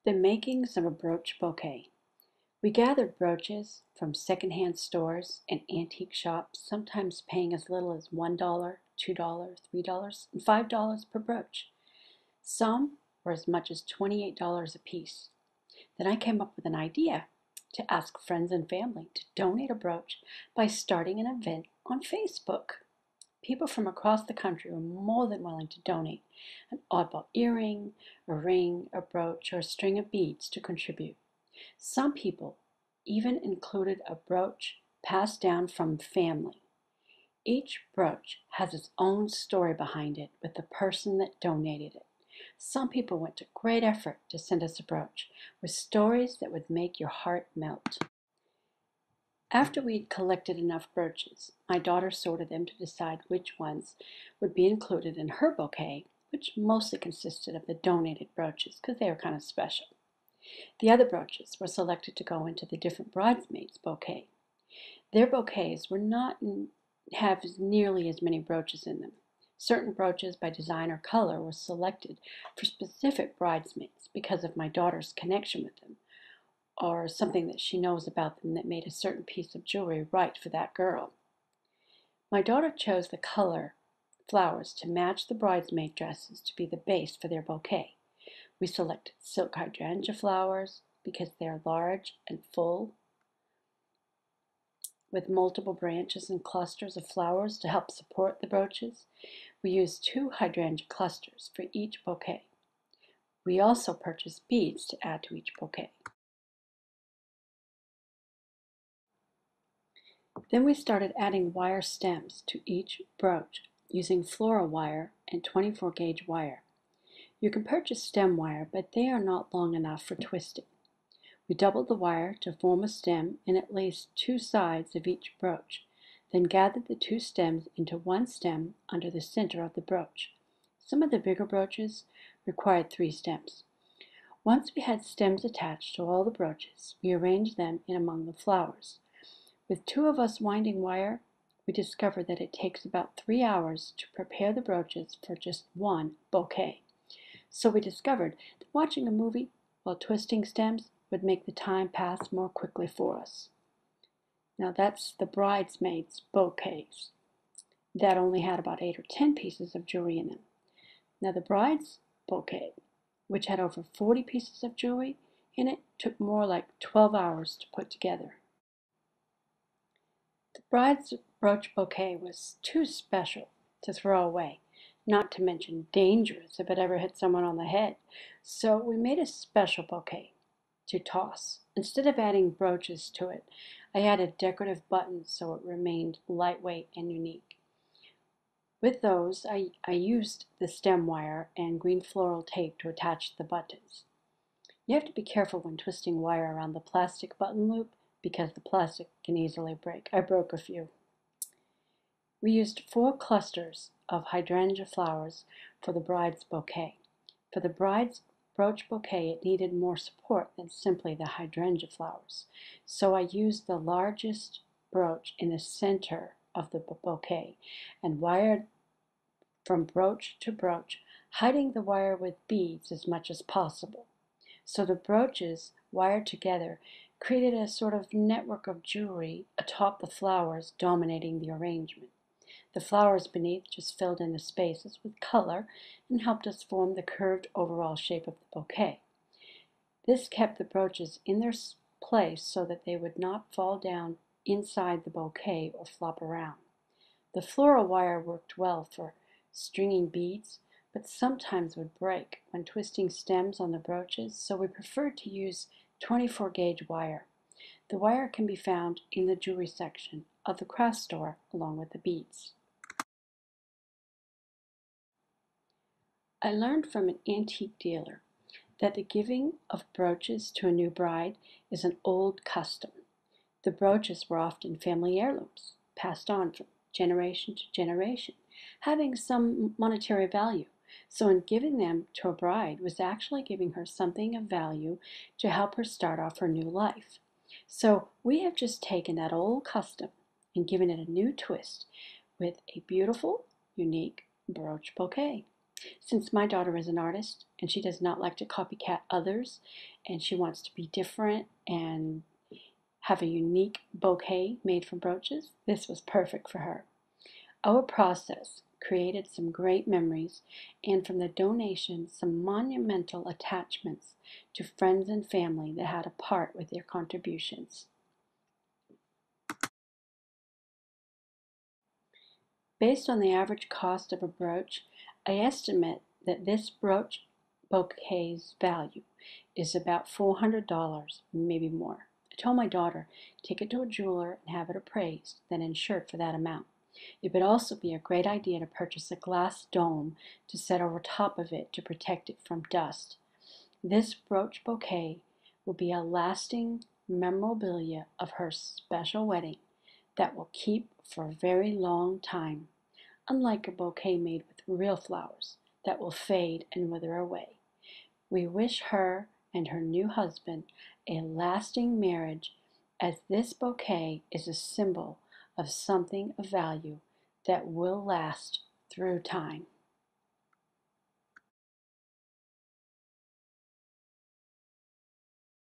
The makings of a brooch bouquet. We gathered brooches from secondhand stores and antique shops, sometimes paying as little as $1, $2, $3, and $5 per brooch. Some were as much as $28 a piece. Then I came up with an idea to ask friends and family to donate a brooch by starting an event on Facebook. People from across the country were more than willing to donate an oddball earring, a ring, a brooch, or a string of beads to contribute. Some people even included a brooch passed down from family. Each brooch has its own story behind it with the person that donated it. Some people went to great effort to send us a brooch with stories that would make your heart melt. After we'd collected enough brooches, my daughter sorted them to decide which ones would be included in her bouquet, which mostly consisted of the donated brooches because they were kind of special. The other brooches were selected to go into the different bridesmaids' bouquet. Their bouquets were not have nearly as many brooches in them. Certain brooches by design or color were selected for specific bridesmaids because of my daughter's connection with them, or something that she knows about them that made a certain piece of jewelry right for that girl. My daughter chose the color flowers to match the bridesmaid dresses to be the base for their bouquet. We selected silk hydrangea flowers because they are large and full, with multiple branches and clusters of flowers to help support the brooches. We used 2 hydrangea clusters for each bouquet. We also purchased beads to add to each bouquet. Then we started adding wire stems to each brooch using floral wire and 24 gauge wire. You can purchase stem wire, but they are not long enough for twisting. We doubled the wire to form a stem in at least 2 sides of each brooch, then gathered the 2 stems into one stem under the center of the brooch. Some of the bigger brooches required 3 stems. Once we had stems attached to all the brooches, we arranged them in among the flowers. With 2 of us winding wire, we discovered that it takes about 3 hours to prepare the brooches for just one bouquet. So we discovered that watching a movie while twisting stems would make the time pass more quickly for us. Now that's the bridesmaids' bouquets. That only had about 8 or 10 pieces of jewelry in them. Now the bride's bouquet, which had over 40 pieces of jewelry in it, took more like 12 hours to put together. The bride's brooch bouquet was too special to throw away, not to mention dangerous if it ever hit someone on the head. So we made a special bouquet to toss. Instead of adding brooches to it, I added decorative buttons so it remained lightweight and unique. With those, I used the stem wire and green floral tape to attach the buttons. You have to be careful when twisting wire around the plastic button loop because the plastic can easily break. I broke a few. We used 4 clusters of hydrangea flowers for the bride's bouquet. For the bride's brooch bouquet, it needed more support than simply the hydrangea flowers. So I used the largest brooch in the center of the bouquet and wired from brooch to brooch, hiding the wire with beads as much as possible. So the brooches, wired together, created a sort of network of jewelry atop the flowers dominating the arrangement. The flowers beneath just filled in the spaces with color and helped us form the curved overall shape of the bouquet. This kept the brooches in their place so that they would not fall down inside the bouquet or flop around. The floral wire worked well for stringing beads, but sometimes would break when twisting stems on the brooches, so we preferred to use 24 gauge wire. The wire can be found in the jewelry section of the craft store along with the beads. I learned from an antique dealer that the giving of brooches to a new bride is an old custom. The brooches were often family heirlooms, passed on from generation to generation, having some monetary value. So in giving them to a bride was actually giving her something of value to help her start off her new life. So we have just taken that old custom and given it a new twist with a beautiful, unique brooch bouquet. Since my daughter is an artist and she does not like to copycat others and she wants to be different and have a unique bouquet made from brooches, this was perfect for her. Our process created some great memories and from the donations some monumental attachments to friends and family that had a part with their contributions. Based on the average cost of a brooch, I estimate that this brooch bouquet's value is about $400, maybe more. I told my daughter, take it to a jeweler and have it appraised, then insured for that amount. It would also be a great idea to purchase a glass dome to set over top of it to protect it from dust. This brooch bouquet will be a lasting memorabilia of her special wedding that will keep for a very long time, unlike a bouquet made with real flowers that will fade and wither away. We wish her and her new husband a lasting marriage, as this bouquet is a symbol of something of value that will last through time.